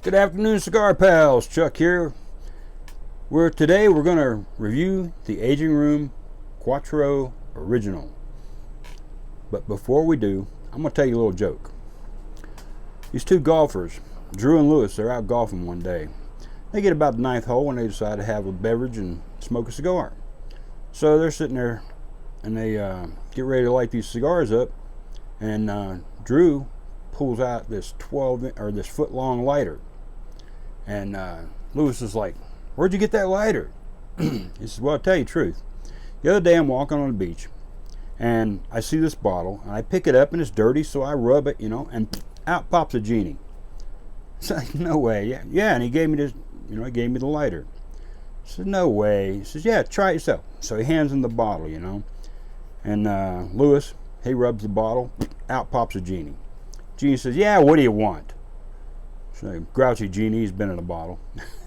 Good afternoon, Cigar Pals. Chuck here. Today we're going to review the Aging Room Quatro Original. But before we do, I'm going to tell you a little joke. These two golfers, Drew and Lewis, they're out golfing one day. They get about the ninth hole and they decide to have a beverage and smoke a cigar. So they're sitting there and they get ready to light these cigars up, and Drew pulls out this this foot-long lighter. And Lewis is like, "Where'd you get that lighter?" He says, "Well, I'll tell you the truth. The other day I'm walking on the beach and I see this bottle and I pick it up and it's dirty, so I rub it, and out pops a genie." It's like, "No way." Yeah, and he gave me this, he gave me the lighter. I said, "No way." He says, "Yeah, try it yourself." So he hands him the bottle, and Lewis, he rubs the bottle, out pops a genie. Genie says, "Yeah, what do you want?" So grouchy genie, he's been in a bottle.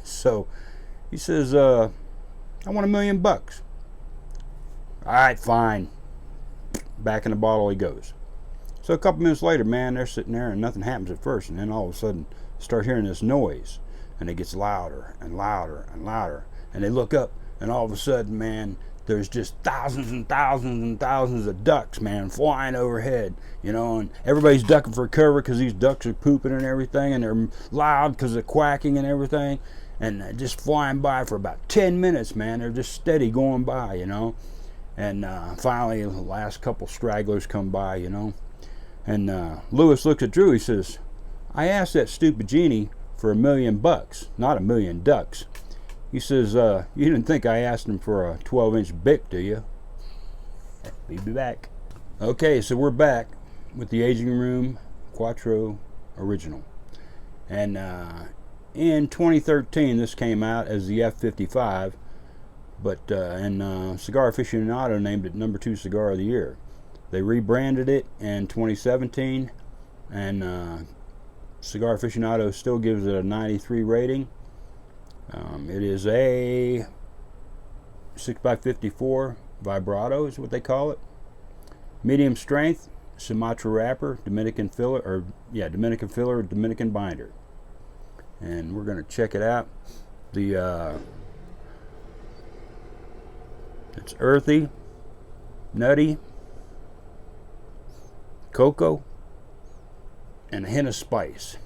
So he says, "I want $1 million. All right, fine." Back in the bottle he goes. So a couple minutes later, man, they're sitting there and nothing happens at first, and then all of a sudden start hearing this noise, and it gets louder and louder and louder, and they look up, and all of a sudden, man, there's just thousands and thousands and thousands of ducks, man, flying overhead, and everybody's ducking for cover because these ducks are pooping and everything, and they're loud because of quacking and everything, and just flying by for about 10 minutes, man. They're just steady going by, and finally the last couple stragglers come by, and Lewis looks at Drew. He says, "I asked that stupid genie for $1 million, not 1 million ducks." He says, "You didn't think I asked him for a 12-inch Bic, do you?" We'll be back. Okay, so we're back with the Aging Room Quatro Original. And in 2013, this came out as the F55, but Cigar Afficianado named it #2 Cigar of the Year. They rebranded it in 2017, and Cigar Afficianado still gives it a 93 rating. It is a 6x54 vibrato is what they call it. Medium strength, Sumatra wrapper, Dominican filler, Dominican binder. And we're going to check it out. It's earthy, nutty, cocoa, and a hint of spice.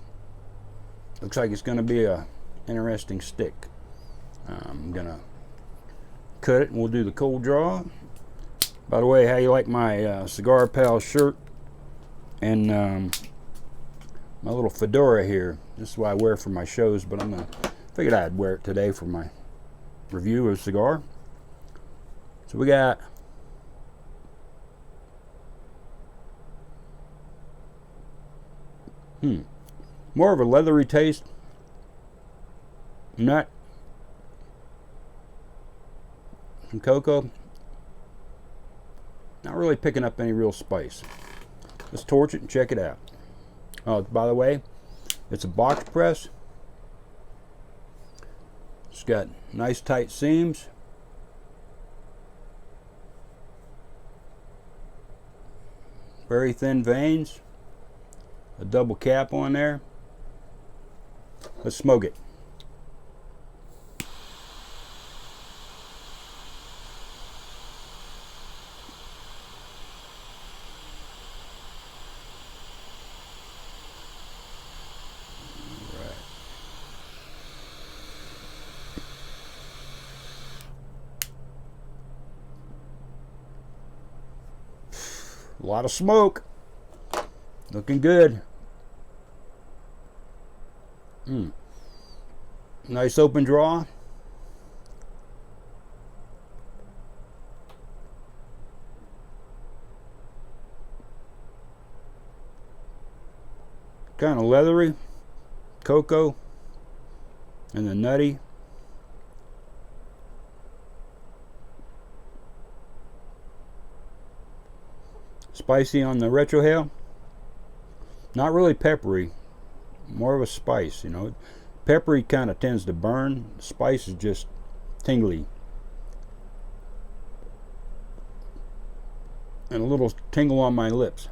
Looks like it's going to be a interesting stick. I'm gonna cut it and we'll do the cold draw. By the way, how you like my Cigar Pal shirt and my little fedora here? This is what I wear for my shows, but figured I'd wear it today for my review of a cigar. So we got more of a leathery taste. Nut and cocoa. Not really picking up any real spice. Let's torch it and check it out. Oh, by the way, it's a box press. It's got nice tight seams. Very thin veins. A double cap on there. Let's smoke it. A lot of smoke. Looking good. Nice open draw. Kind of leathery, cocoa, and the nutty. Spicy on the retrohale. Not really peppery, more of a spice, you know. Peppery kind of tends to burn. Spice is just tingly. and a little tingle on my lips.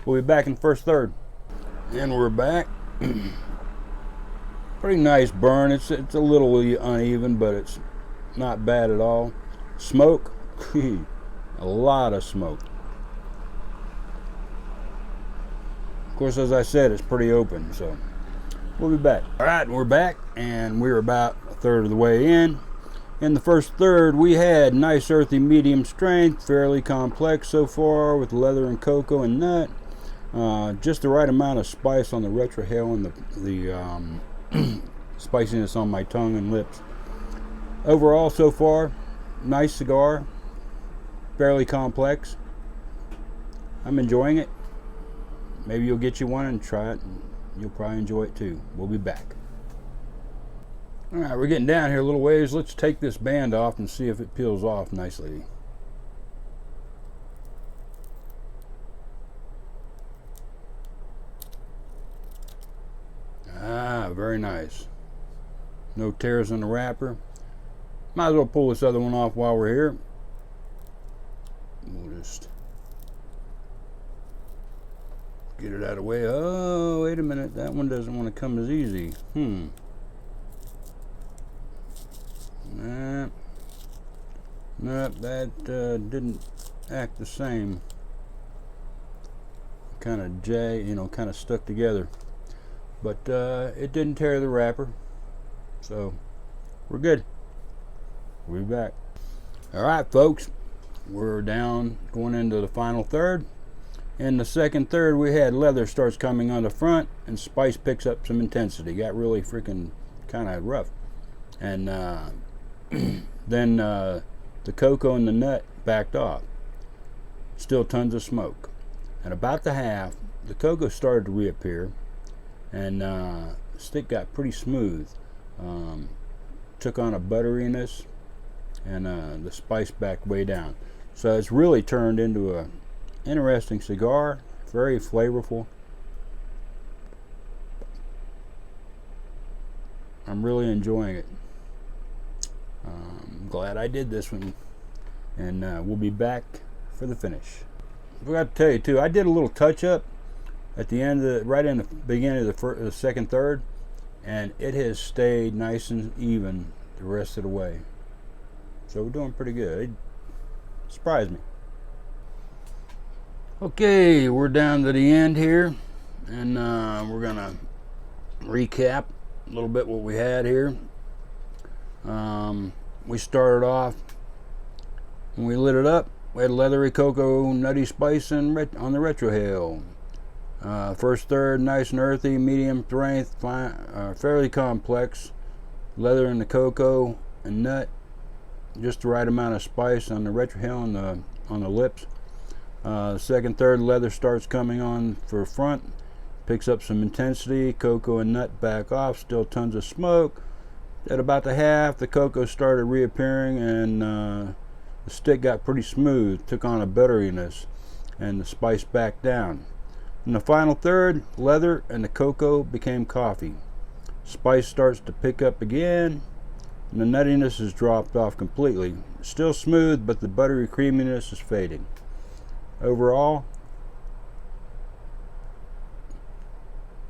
We'll be back in the first third. And we're back. Pretty nice burn. It's a little uneven, but it's not bad at all. Smoke, a lot of smoke. Of course, as I said, it's pretty open, so we'll be back. All right, we're back, and we're about a third of the way in. In the first third, we had nice earthy medium strength, fairly complex so far with leather and cocoa and nut. Just the right amount of spice on the retrohale and the spiciness on my tongue and lips. Overall, so far, nice cigar, fairly complex. I'm enjoying it. Maybe you'll get you one and try it, and you'll probably enjoy it too. We'll be back. All right, we're getting down here a little ways. Let's take this band off and see if it peels off nicely. Ah, very nice. No tears in the wrapper. Might as well pull this other one off while we're here. We'll just get it out of the way. Oh, wait a minute. That one doesn't want to come as easy. Nope, that didn't act the same. Kind of kind of stuck together. But it didn't tear the wrapper. So, we're good. We'll be back. All right, folks. We're down, going into the final third. In the second third, we had leather starts coming on the front, and spice picks up some intensity. Got really freaking kind of rough. And then the cocoa and the nut backed off. Still tons of smoke. And about the half, the cocoa started to reappear, and the stick got pretty smooth. Took on a butteriness, and the spice backed way down. So it's really turned into a interesting cigar, very flavorful. I'm really enjoying it. I'm glad I did this one, and we'll be back for the finish. I forgot to tell you too, I did a little touch up at the end of right in the beginning of the second third, and it has stayed nice and even the rest of the way. So we're doing pretty good. It surprised me. Okay, we're down to the end here, and we're gonna recap a little bit what we had here. We started off when we lit it up. We had leathery cocoa, nutty spice, and on the retrohale. First third, nice and earthy, medium strength, fairly complex. Leather in the cocoa and nut, just the right amount of spice on the retrohale and on the lips. Second third, leather starts coming on for front, picks up some intensity. Cocoa and nut back off, still tons of smoke. At about the half, the cocoa started reappearing, and the stick got pretty smooth, took on a butteriness, and the spice backed down. In the final third, leather and the cocoa became coffee. Spice starts to pick up again, and the nuttiness has dropped off completely. Still smooth, but the buttery creaminess is fading. Overall,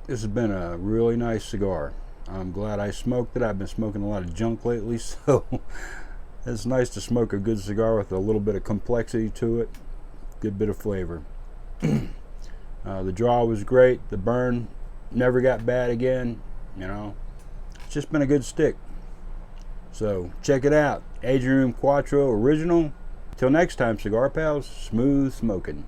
this has been a really nice cigar. I'm glad I smoked it. I've been smoking a lot of junk lately, so it's nice to smoke a good cigar with a little bit of complexity to it. Good bit of flavor. The draw was great. The burn never got bad again. It's just been a good stick. So check it out. Aging Room Quatro Original. Till next time, Cigar Pals, smooth smoking.